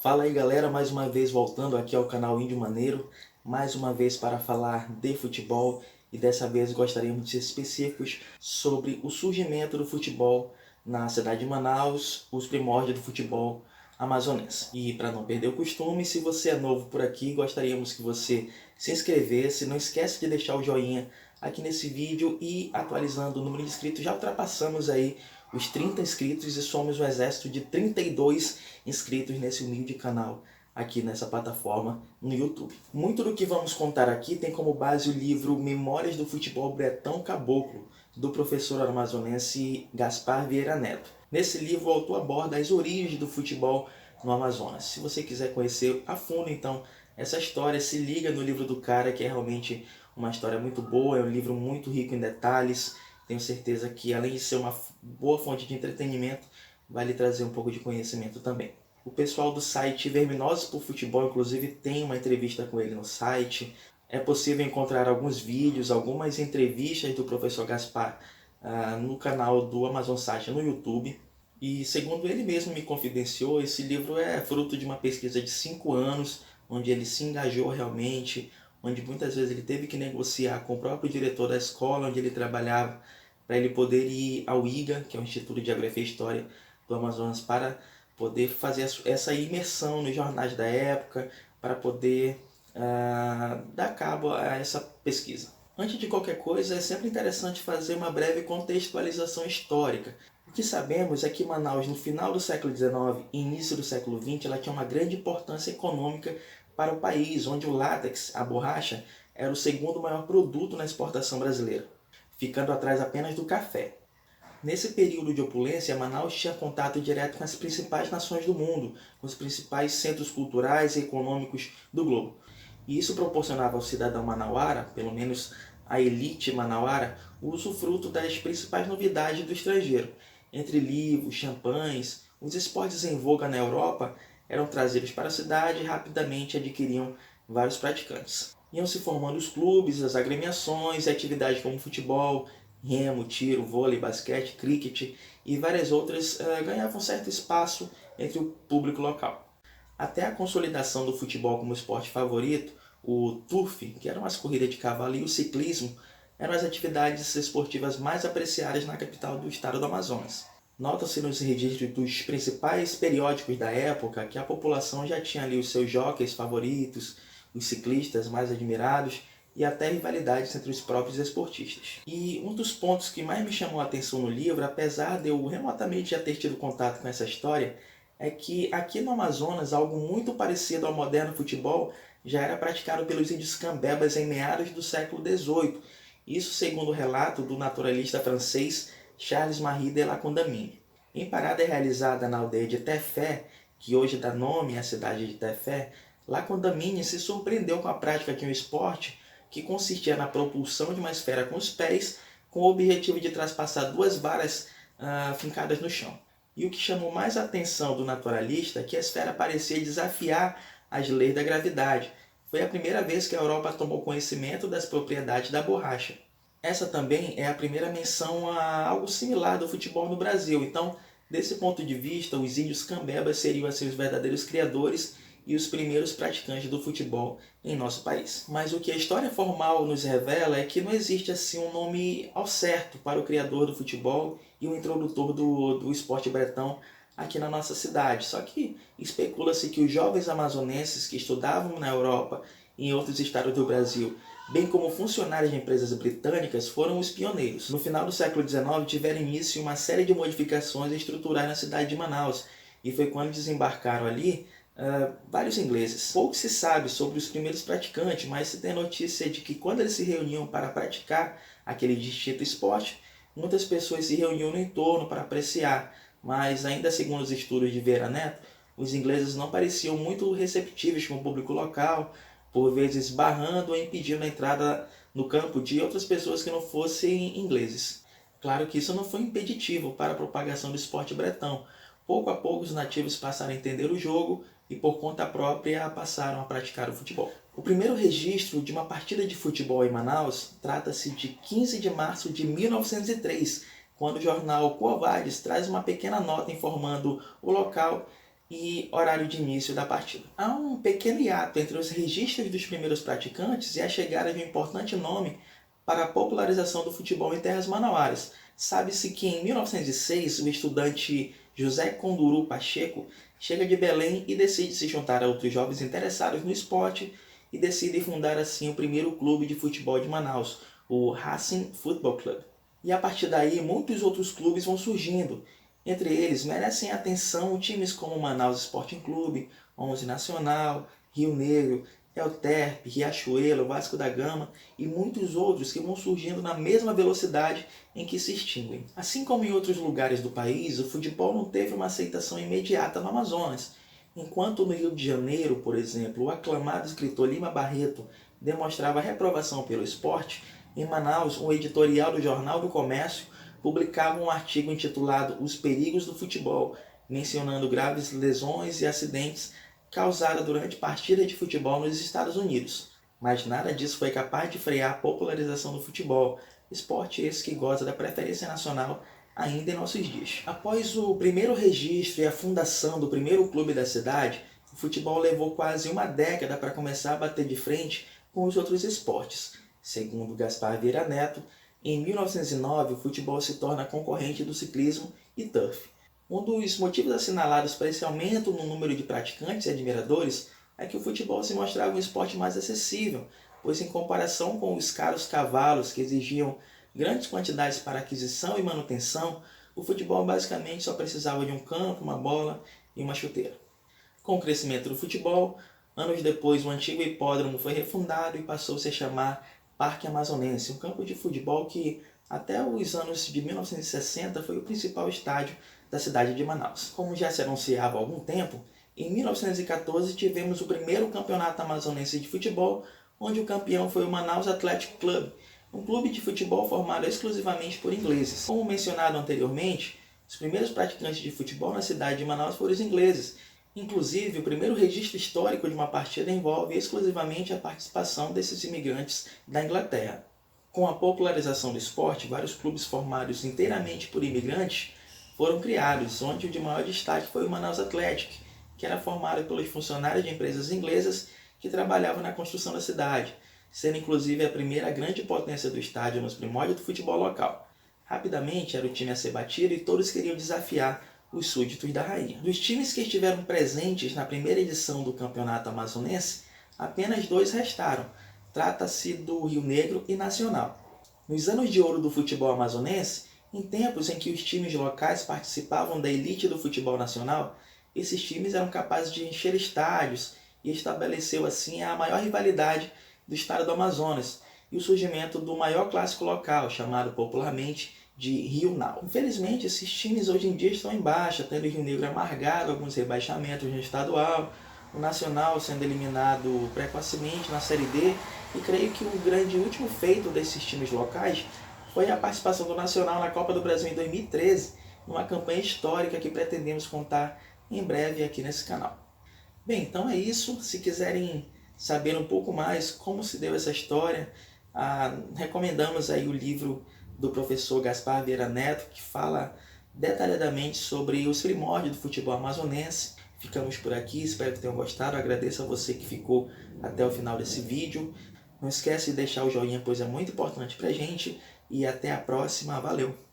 Fala aí galera, mais uma vez voltando aqui ao canal Índio Maneiro, mais uma vez para falar de futebol e dessa vez gostaríamos de ser específicos sobre o surgimento do futebol na cidade de Manaus, os primórdios do futebol amazonense. E para não perder o costume, se você é novo por aqui, gostaríamos que você se inscrevesse, não esquece de deixar o joinha aqui nesse vídeo e atualizando o número de inscritos, já ultrapassamos aí os 30 inscritos e somos um exército de 32 inscritos nesse humilde canal aqui nessa plataforma no YouTube. Muito do que vamos contar aqui tem como base o livro Memórias do Futebol Bretão Caboclo, do professor amazonense Gaspar Vieira Neto. Nesse livro o autor aborda as origens do futebol no Amazonas. Se você quiser conhecer a fundo então essa história, se liga no livro do cara, que é realmente uma história muito boa, é um livro muito rico em detalhes. Tenho certeza que, além de ser uma boa fonte de entretenimento, vai lhe trazer um pouco de conhecimento também. O pessoal do site Verminosos por Futebol, inclusive, tem uma entrevista com ele no site. É possível encontrar alguns vídeos, algumas entrevistas do professor Gaspar no canal do Amazon Site no YouTube. E, segundo ele mesmo me confidenciou, esse livro é fruto de uma pesquisa de 5 anos, onde ele se engajou realmente, onde muitas vezes ele teve que negociar com o próprio diretor da escola onde ele trabalhava, para ele poder ir ao IGA, que é o Instituto de Geografia e História do Amazonas, para poder fazer essa imersão nos jornais da época, para poder dar cabo a essa pesquisa. Antes de qualquer coisa, é sempre interessante fazer uma breve contextualização histórica. O que sabemos é que Manaus, no final do século XIX e início do século XX, ela tinha uma grande importância econômica para o país, onde o látex, a borracha, era o segundo maior produto na exportação brasileira, ficando atrás apenas do café. Nesse período de opulência, Manaus tinha contato direto com as principais nações do mundo, com os principais centros culturais e econômicos do globo. E isso proporcionava ao cidadão manauara, pelo menos a elite manauara, o usufruto das principais novidades do estrangeiro. Entre livros, champanhes, os esportes em voga na Europa eram trazidos para a cidade e rapidamente adquiriam vários praticantes. Iam se formando os clubes, as agremiações e atividades como futebol, remo, tiro, vôlei, basquete, cricket e várias outras ganhavam certo espaço entre o público local. Até a consolidação do futebol como esporte favorito, o turf, que eram as corridas de cavalo, e o ciclismo eram as atividades esportivas mais apreciadas na capital do estado do Amazonas. Nota-se nos registros dos principais periódicos da época que a população já tinha ali os seus jockeys favoritos, os ciclistas mais admirados e até rivalidades entre os próprios esportistas. E um dos pontos que mais me chamou a atenção no livro, apesar de eu remotamente já ter tido contato com essa história, é que aqui no Amazonas algo muito parecido ao moderno futebol já era praticado pelos índios cambebas em meados do século XVIII, isso segundo o relato do naturalista francês Charles Marie de la Condamine. Em parada realizada na aldeia de Tefé, que hoje dá nome à cidade de Tefé, La Condamine se surpreendeu com a prática de um esporte que consistia na propulsão de uma esfera com os pés, com o objetivo de traspassar duas varas fincadas no chão. E o que chamou mais a atenção do naturalista é que a esfera parecia desafiar as leis da gravidade. Foi a primeira vez que a Europa tomou conhecimento das propriedades da borracha. Essa também é a primeira menção a algo similar do futebol no Brasil. Então, desse ponto de vista, os índios cambebas seriam assim, os verdadeiros criadores e os primeiros praticantes do futebol em nosso país. Mas o que a história formal nos revela é que não existe assim um nome ao certo para o criador do futebol e o introdutor do esporte bretão aqui na nossa cidade. Só que especula-se que os jovens amazonenses que estudavam na Europa e em outros estados do Brasil, bem como funcionários de empresas britânicas, foram os pioneiros. No final do século XIX tiveram início uma série de modificações estruturais na cidade de Manaus, e foi quando desembarcaram ali vários ingleses. Pouco se sabe sobre os primeiros praticantes, mas se tem notícia de que quando eles se reuniam para praticar aquele distinto esporte, muitas pessoas se reuniam no entorno para apreciar, mas ainda segundo os estudos de Vieira Neto, os ingleses não pareciam muito receptivos com o público local, por vezes barrando ou impedindo a entrada no campo de outras pessoas que não fossem ingleses. Claro que isso não foi impeditivo para a propagação do esporte bretão. Pouco a pouco os nativos passaram a entender o jogo e por conta própria passaram a praticar o futebol. O primeiro registro de uma partida de futebol em Manaus trata-se de 15 de março de 1903, quando o jornal Quo Vadis traz uma pequena nota informando o local e horário de início da partida. Há um pequeno hiato entre os registros dos primeiros praticantes e a chegada de um importante nome para a popularização do futebol em terras manauaras. Sabe-se que em 1906 o estudante José Conduru Pacheco chega de Belém e decide se juntar a outros jovens interessados no esporte e decide fundar assim o primeiro clube de futebol de Manaus, o Racing Football Club. E a partir daí muitos outros clubes vão surgindo. Entre eles merecem atenção times como Manaus Sporting Clube, 11 Nacional, Rio Negro, Elterp, Riachuelo, Vasco da Gama e muitos outros que vão surgindo na mesma velocidade em que se extinguem. Assim como em outros lugares do país, o futebol não teve uma aceitação imediata no Amazonas. Enquanto no Rio de Janeiro, por exemplo, o aclamado escritor Lima Barreto demonstrava reprovação pelo esporte, em Manaus, um editorial do Jornal do Comércio publicava um artigo intitulado Os Perigos do Futebol, mencionando graves lesões e acidentes causados durante partidas de futebol nos Estados Unidos. Mas nada disso foi capaz de frear a popularização do futebol, esporte esse que goza da preferência nacional ainda em nossos dias. Após o primeiro registro e a fundação do primeiro clube da cidade, o futebol levou quase uma década para começar a bater de frente com os outros esportes. Segundo Gaspar Vieira Neto, em 1909 o futebol se torna concorrente do ciclismo e turf. Um dos motivos assinalados para esse aumento no número de praticantes e admiradores é que o futebol se mostrava um esporte mais acessível, pois em comparação com os caros cavalos que exigiam grandes quantidades para aquisição e manutenção, o futebol basicamente só precisava de um campo, uma bola e uma chuteira. Com o crescimento do futebol, anos depois o antigo hipódromo foi refundado e passou -se a chamar Parque Amazonense, um campo de futebol que até os anos de 1960 foi o principal estádio da cidade de Manaus. Como já se anunciava há algum tempo, em 1914 tivemos o primeiro campeonato amazonense de futebol, onde o campeão foi o Manaus Athletic Club, um clube de futebol formado exclusivamente por ingleses. Como mencionado anteriormente, os primeiros praticantes de futebol na cidade de Manaus foram os ingleses. Inclusive, o primeiro registro histórico de uma partida envolve exclusivamente a participação desses imigrantes da Inglaterra. Com a popularização do esporte, vários clubes formados inteiramente por imigrantes foram criados, onde o de maior destaque foi o Manaus Athletic, que era formado pelos funcionários de empresas inglesas que trabalhavam na construção da cidade, sendo inclusive a primeira grande potência do estádio nos primórdios do futebol local. Rapidamente era o time a ser batido e todos queriam desafiar os súditos da rainha. Dos times que estiveram presentes na primeira edição do campeonato amazonense, apenas 2 restaram. Trata-se do Rio Negro e Nacional. Nos anos de ouro do futebol amazonense, em tempos em que os times locais participavam da elite do futebol nacional, esses times eram capazes de encher estádios e estabeleceu assim a maior rivalidade do estado do Amazonas e o surgimento do maior clássico local, chamado popularmente de Rio Nau. Infelizmente, esses times hoje em dia estão em baixa, tendo o Rio Negro amargado alguns rebaixamentos no estadual, o Nacional sendo eliminado precocemente na Série D, e creio que o grande último feito desses times locais foi a participação do Nacional na Copa do Brasil em 2013, numa campanha histórica que pretendemos contar em breve aqui nesse canal. Bem, então é isso. Se quiserem saber um pouco mais como se deu essa história, recomendamos aí o livro do professor Gaspar Vieira Neto, que fala detalhadamente sobre os primórdios do futebol amazonense. Ficamos por aqui, espero que tenham gostado. Agradeço a você que ficou até o final desse vídeo. Não esquece de deixar o joinha, pois é muito importante pra gente. E até a próxima. Valeu!